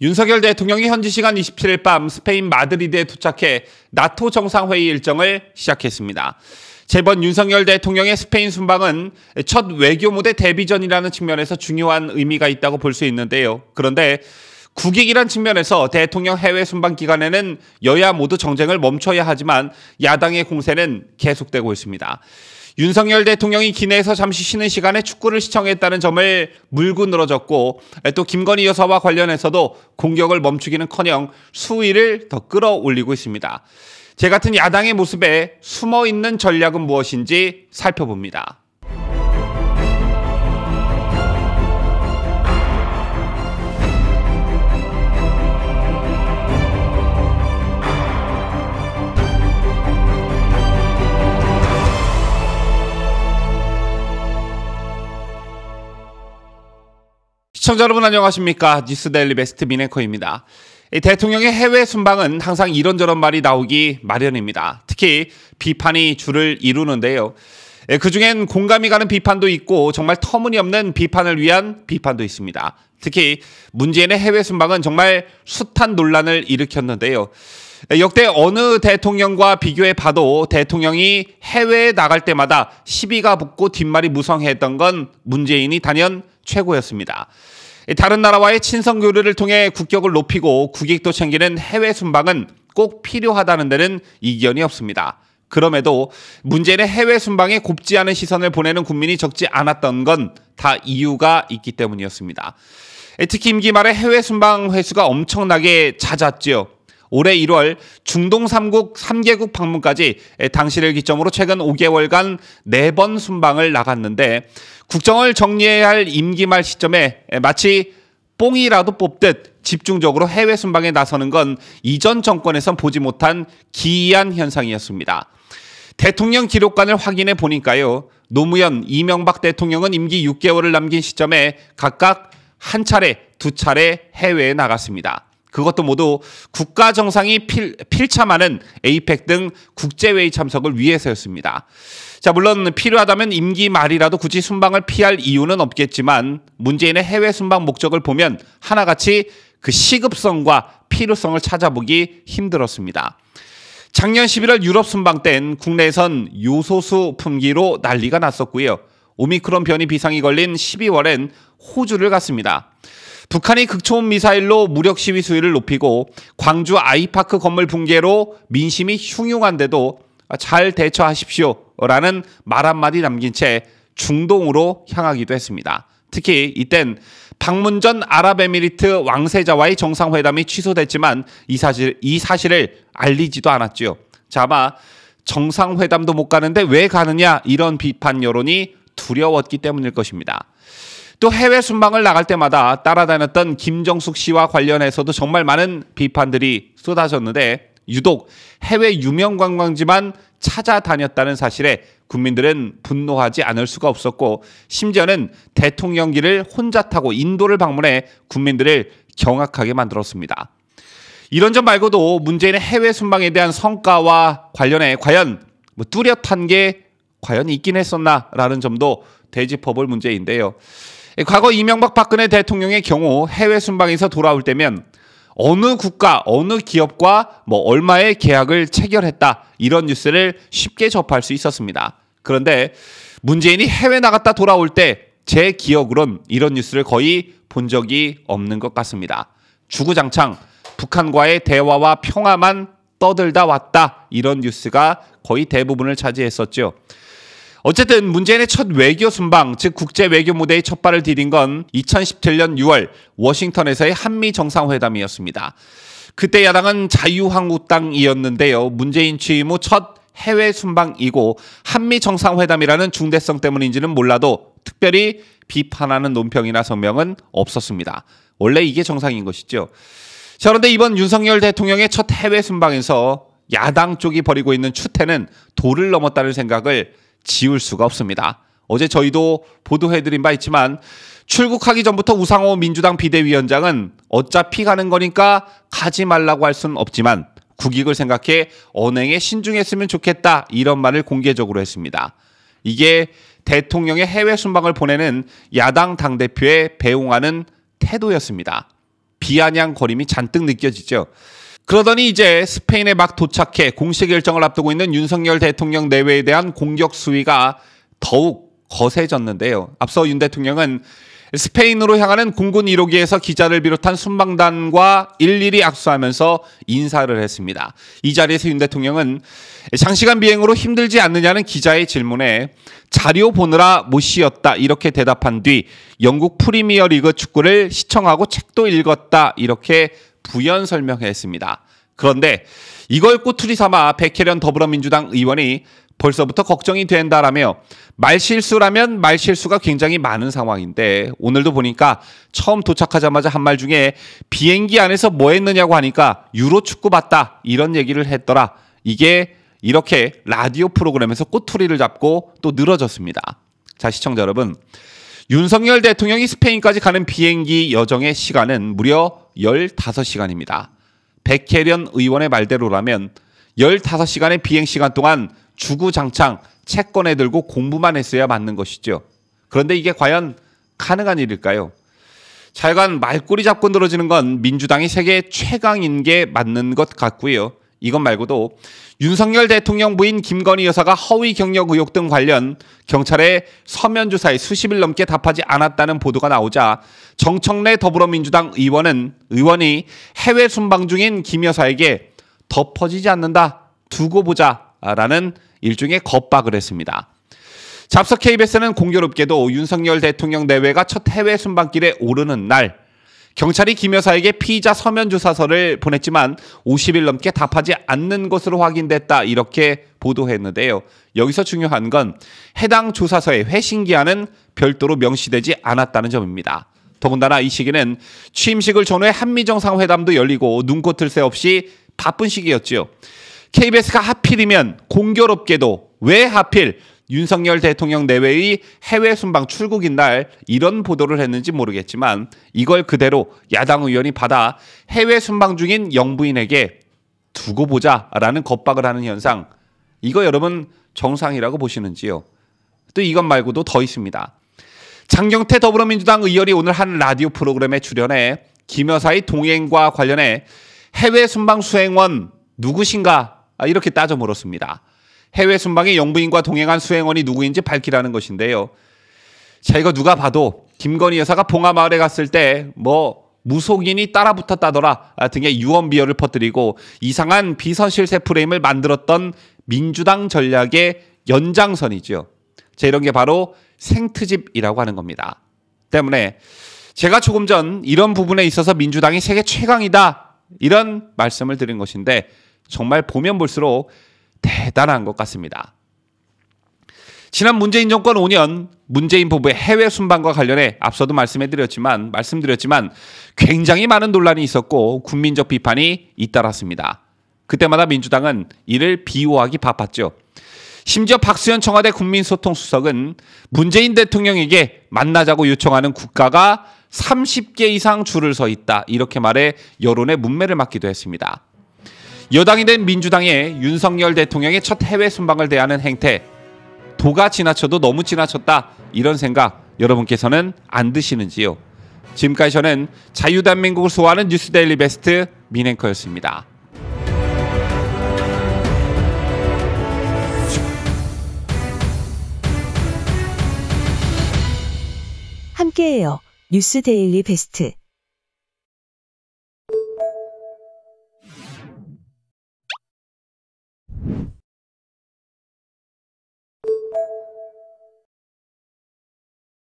윤석열 대통령이 현지 시간 27일 밤 스페인 마드리드에 도착해 나토 정상회의 일정을 시작했습니다. 이번 윤석열 대통령의 스페인 순방은 첫 외교 무대 데뷔전이라는 측면에서 중요한 의미가 있다고 볼 수 있는데요. 그런데 국익이란 측면에서 대통령 해외 순방 기간에는 여야 모두 정쟁을 멈춰야 하지만 야당의 공세는 계속되고 있습니다. 윤석열 대통령이 기내에서 잠시 쉬는 시간에 축구를 시청했다는 점을 물고 늘어졌고, 또 김건희 여사와 관련해서도 공격을 멈추기는커녕 수위를 더 끌어올리고 있습니다. 제 같은 야당의 모습에 숨어있는 전략은 무엇인지 살펴봅니다. 시청자 여러분 안녕하십니까? 뉴스데일리 베스트 민앵커입니다. 대통령의 해외 순방은 항상 이런저런 말이 나오기 마련입니다. 특히 비판이 주를 이루는데요. 그중엔 공감이 가는 비판도 있고 정말 터무니없는 비판을 위한 비판도 있습니다. 특히 문재인의 해외 순방은 정말 숱한 논란을 일으켰는데요. 역대 어느 대통령과 비교해 봐도 대통령이 해외에 나갈 때마다 시비가 붙고 뒷말이 무성했던 건 문재인이 단연 최고였습니다. 다른 나라와의 친선 교류를 통해 국격을 높이고 국익도 챙기는 해외 순방은 꼭 필요하다는 데는 이견이 없습니다. 그럼에도 문재인의 해외 순방에 곱지 않은 시선을 보내는 국민이 적지 않았던 건 다 이유가 있기 때문이었습니다. 특히 임기 말에 해외 순방 횟수가 엄청나게 잦았죠. 올해 1월 중동 3개국 방문까지 당시를 기점으로 최근 5개월간 4번 순방을 나갔는데 국정을 정리해야 할 임기 말 시점에 마치 뽕이라도 뽑듯 집중적으로 해외 순방에 나서는 건 이전 정권에선 보지 못한 기이한 현상이었습니다. 대통령 기록관을 확인해 보니까요. 노무현, 이명박 대통령은 임기 6개월을 남긴 시점에 각각 한 차례, 2차례 해외에 나갔습니다. 그것도 모두 국가 정상이 필참하는 에이펙 등 국제회의 참석을 위해서였습니다. 자, 물론 필요하다면 임기 말이라도 굳이 순방을 피할 이유는 없겠지만 문재인의 해외 순방 목적을 보면 하나같이 그 시급성과 필요성을 찾아보기 힘들었습니다. 작년 11월 유럽 순방 땐 국내에선 요소수 품귀로 난리가 났었고요. 오미크론 변이 비상이 걸린 12월엔 호주를 갔습니다. 북한이 극초음 미사일로 무력 시위 수위를 높이고 광주 아이파크 건물 붕괴로 민심이 흉흉한데도 잘 대처하십시오라는 말 한마디 남긴 채 중동으로 향하기도 했습니다. 특히 이땐 방문전 아랍에미리트 왕세자와의 정상회담이 취소됐지만 이 사실을 알리지도 않았죠. 자, 아마 정상회담도 못 가는데 왜 가느냐 이런 비판 여론이 두려웠기 때문일 것입니다. 또 해외 순방을 나갈 때마다 따라다녔던 김정숙 씨와 관련해서도 정말 많은 비판들이 쏟아졌는데 유독 해외 유명 관광지만 찾아다녔다는 사실에 국민들은 분노하지 않을 수가 없었고 심지어는 대통령기를 혼자 타고 인도를 방문해 국민들을 경악하게 만들었습니다. 이런 점 말고도 문재인의 해외 순방에 대한 성과와 관련해 과연 뚜렷한 게 과연 있긴 했었나라는 점도 되짚어볼 문제인데요. 과거 이명박 박근혜 대통령의 경우 해외 순방에서 돌아올 때면 어느 국가, 어느 기업과 얼마의 계약을 체결했다 이런 뉴스를 쉽게 접할 수 있었습니다. 그런데 문재인이 해외 나갔다 돌아올 때 제 기억으론 이런 뉴스를 거의 본 적이 없는 것 같습니다. 주구장창 북한과의 대화와 평화만 떠들다 왔다 이런 뉴스가 거의 대부분을 차지했었죠. 어쨌든 문재인의 첫 외교 순방, 즉 국제 외교 무대의 첫 발을 디딘 건 2017년 6월 워싱턴에서의 한미 정상회담이었습니다. 그때 야당은 자유한국당이었는데요. 문재인 취임 후 첫 해외 순방이고 한미 정상회담이라는 중대성 때문인지는 몰라도 특별히 비판하는 논평이나 성명은 없었습니다. 원래 이게 정상인 것이죠. 자, 그런데 이번 윤석열 대통령의 첫 해외 순방에서 야당 쪽이 벌이고 있는 추태는 도를 넘었다는 생각을 지울 수가 없습니다. 어제 저희도 보도해드린 바 있지만 출국하기 전부터 우상호 민주당 비대위원장은 어차피 가는 거니까 가지 말라고 할 수는 없지만 국익을 생각해 언행에 신중했으면 좋겠다 이런 말을 공개적으로 했습니다. 이게 대통령의 해외 순방을 보내는 야당 당대표에 배웅하는 태도였습니다. 비아냥거림이 잔뜩 느껴지죠. 그러더니 이제 스페인에 막 도착해 공식 일정을 앞두고 있는 윤석열 대통령 내외에 대한 공격 수위가 더욱 거세졌는데요. 앞서 윤 대통령은 스페인으로 향하는 공군 1호기에서 기자를 비롯한 순방단과 일일이 악수하면서 인사를 했습니다. 이 자리에서 윤 대통령은 장시간 비행으로 힘들지 않느냐는 기자의 질문에 자료 보느라 못 쉬었다 이렇게 대답한 뒤 영국 프리미어리그 축구를 시청하고 책도 읽었다 이렇게 부연 설명했습니다. 그런데 이걸 꼬투리 삼아 백혜련 더불어민주당 의원이 벌써부터 걱정이 된다라며 말실수라면 말실수가 굉장히 많은 상황인데 오늘도 보니까 처음 도착하자마자 한 말 중에 비행기 안에서 뭐 했느냐고 하니까 유로 축구 봤다 이런 얘기를 했더라. 이게 이렇게 라디오 프로그램에서 꼬투리를 잡고 또 늘어졌습니다. 자, 시청자 여러분, 윤석열 대통령이 스페인까지 가는 비행기 여정의 시간은 무려 15시간입니다. 백혜련 의원의 말대로라면 15시간의 비행시간 동안 주구장창 책 꺼내 들고 공부만 했어야 맞는 것이죠. 그런데 이게 과연 가능한 일일까요? 자여간 말꼬리 잡고 늘어지는 건 민주당이 세계 최강인 게 맞는 것 같고요. 이것 말고도 윤석열 대통령 부인 김건희 여사가 허위 경력 의혹 등 관련 경찰의 서면 조사에 수십일 넘게 답하지 않았다는 보도가 나오자 정청래 더불어민주당 의원이 해외 순방 중인 김 여사에게 덮어지지 않는다, 두고 보자라는 일종의 겁박을 했습니다. 잡서 KBS는 공교롭게도 윤석열 대통령 내외가 첫 해외 순방길에 오르는 날 경찰이 김 여사에게 피의자 서면 조사서를 보냈지만 50일 넘게 답하지 않는 것으로 확인됐다 이렇게 보도했는데요. 여기서 중요한 건 해당 조사서의 회신기한은 별도로 명시되지 않았다는 점입니다. 더군다나 이 시기는 취임식을 전후해 한미정상회담도 열리고 눈꽃을 새 없이 바쁜 시기였죠. KBS가 하필이면 공교롭게도 왜 하필 윤석열 대통령 내외의 해외 순방 출국인 날 이런 보도를 했는지 모르겠지만 이걸 그대로 야당 의원이 받아 해외 순방 중인 영부인에게 두고 보자라는 겁박을 하는 현상, 이거 여러분 정상이라고 보시는지요? 또 이것 말고도 더 있습니다. 장경태 더불어민주당 의원이 오늘 한 라디오 프로그램에 출연해 김 여사의 동행과 관련해 해외 순방 수행원 누구신가 이렇게 따져 물었습니다. 해외 순방에 영부인과 동행한 수행원이 누구인지 밝히라는 것인데요. 자, 이거 누가 봐도 김건희 여사가 봉하마을에 갔을 때 무속인이 따라붙었다더라 등의 유언비어를 퍼뜨리고 이상한 비선실세 프레임을 만들었던 민주당 전략의 연장선이죠. 자, 이런 게 바로 생트집이라고 하는 겁니다. 때문에 제가 조금 전 이런 부분에 있어서 민주당이 세계 최강이다 이런 말씀을 드린 것인데 정말 보면 볼수록 대단한 것 같습니다. 지난 문재인 정권 5년 문재인 부부의 해외 순방과 관련해 앞서도 말씀드렸지만 굉장히 많은 논란이 있었고 국민적 비판이 잇따랐습니다. 그때마다 민주당은 이를 비호하기 바빴죠. 심지어 박수현 청와대 국민소통수석은 문재인 대통령에게 만나자고 요청하는 국가가 30개 이상 줄을 서 있다 이렇게 말해 여론의 문매를 맞기도 했습니다. 여당이 된 민주당의 윤석열 대통령의 첫 해외 순방을 대하는 행태, 도가 지나쳐도 너무 지나쳤다 이런 생각 여러분께서는 안 드시는지요? 지금까지 저는 자유대한민국을 소화하는 뉴스데일리 베스트 민앵커였습니다. 함께해요. 뉴스데일리 베스트.